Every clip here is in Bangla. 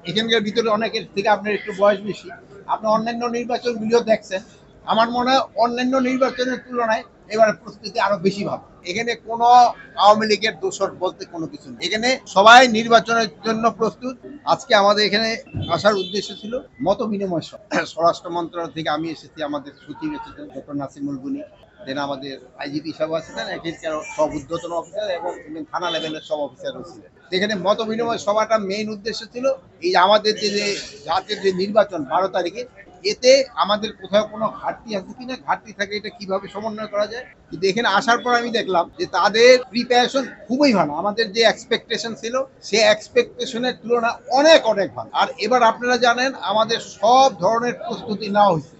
এখানকার ভিতরে অনেকের থেকে আপনার একটু বয়স বেশি, আপনি অন্যান্য নির্বাচনগুলিও দেখছেন। আমার মনে হয় অন্যান্য নির্বাচনের তুলনায় এবারে প্রস্তুতি আরো বেশি ভালো। এখানে কোনো আওয়ামী লীগের দোষর বলতে কোনো কিছু নেই। এখানে সবাই নির্বাচনের জন্য প্রস্তুত। আজকে আমাদের এখানে আসার উদ্দেশ্য ছিল মত বিনিময় সভা। স্বরাষ্ট্র মন্ত্রণালয় থেকে আমি এসেছি, আমাদের সচিব এসেছেন ডক্টর নাসিমুল বুনি, দেন আমাদের আইজিপি সাহেব আছেন, এখানকার সব ঊর্ধ্বতন অফিসার এবং থানা লেভেলের সব অফিসারও ছিলেন। এখানে মত বিনিময় সভাটা মেইন উদ্দেশ্য ছিল এই আমাদের যে জাতীয় যে নির্বাচন 12 তারিখে, এতে আমাদের কোথাও কোনো ঘাটতি আছে কিনা, ঘাটতি থাকে এটা কিভাবে সমন্বয় করা যায়। কিন্তু এখানে আসার পর আমি দেখলাম যে তাদের প্রিপারেশন খুবই ভালো। আমাদের যে এক্সপেকটেশন ছিল সে এক্সপেকটেশনের তুলনায় অনেক অনেক ভালো। আর এবার আপনারা জানেন আমাদের সব ধরনের প্রস্তুতি নেওয়া হয়েছে।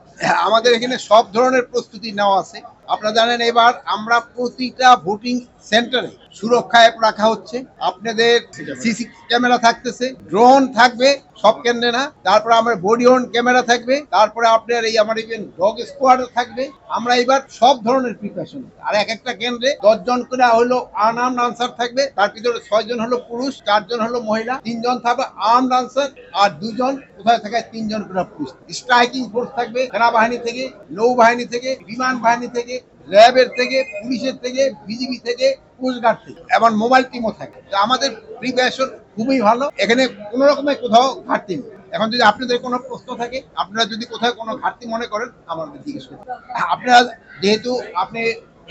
আমাদের এখানে সব ধরনের প্রস্তুতি নেওয়া আছে। আপনারা জানেন এবার আমরা প্রতিটা ভোটিং সেন্টারে সুরক্ষা অ্যাপ রাখা হচ্ছে। আপনাদের সিসি ক্যামেরা থাকতেছে, ড্রোন থাকবে সব কেন্দ্রে না, তারপরে আমার বডি অন ক্যামেরা থাকবে, তারপরে আপনার এই আমার ইভেন ডগ স্কোয়াড থাকবে। আমরা এবার সব ধরনের প্রিপারেশন, আর এক একটা কেন্দ্রে 10 জন করে হলো আনআর্মড আনসার থাকবে, তার ভিতরে 6 জন হলো পুরুষ, 4 জন হলো মহিলা, 3 জন থাকবে আর্মড আনসার, আর 2 জন কোথায় থাকে 3 জন করে পুলিশ। স্ট্রাইকিং ফোর্স থাকবে সেনাবাহিনী থেকে, নৌবাহিনী থেকে, বিমান বাহিনী থেকে, র্যাবের থেকে, পুলিশের থেকে, বিজিবি থেকে, কোস্টগার্ড থেকে, এবং মোবাইল টিমও থাকে। আমাদের প্রিপারেশন খুবই ভালো, এখানে কোনো রকমের কোথাও ঘাটতি নেই। এখন যদি আপনাদের কোনো প্রশ্ন থাকে, আপনারা যদি কোথাও কোনো ঘাটতি মনে করেন আমাদের জিজ্ঞেস করুন। আপনারা যেহেতু আপনি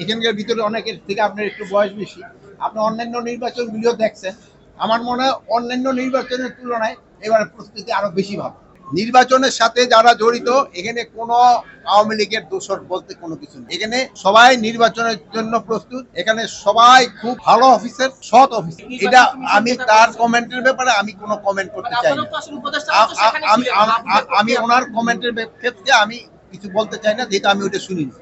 এখানকার ভিতরে অনেকের থেকে আপনার একটু বয়স বেশি, আপনি অন্যান্য নির্বাচনগুলিও দেখছেন। আমার মনে হয় অন্যান্য নির্বাচনের তুলনায় এবারে প্রস্তুতি আরো বেশি ভালো। নির্বাচনের সাথে যারা জড়িত, এখানে কোনো আওয়ামী লীগের দোষর বলতে কোনো কিছু নেই। এখানে সবাই নির্বাচনের জন্য প্রস্তুত। এখানে সবাই খুব ভালো অফিসার, সৎ অফিসার। এটা আমি তার কমেন্টের ব্যাপারে আমি কোনো কমেন্ট করতে চাই না। আমি ওনার কমেন্টের ক্ষেত্রে আমি কিছু বলতে চাই না, যেহেতু আমি ওটা শুনিনি।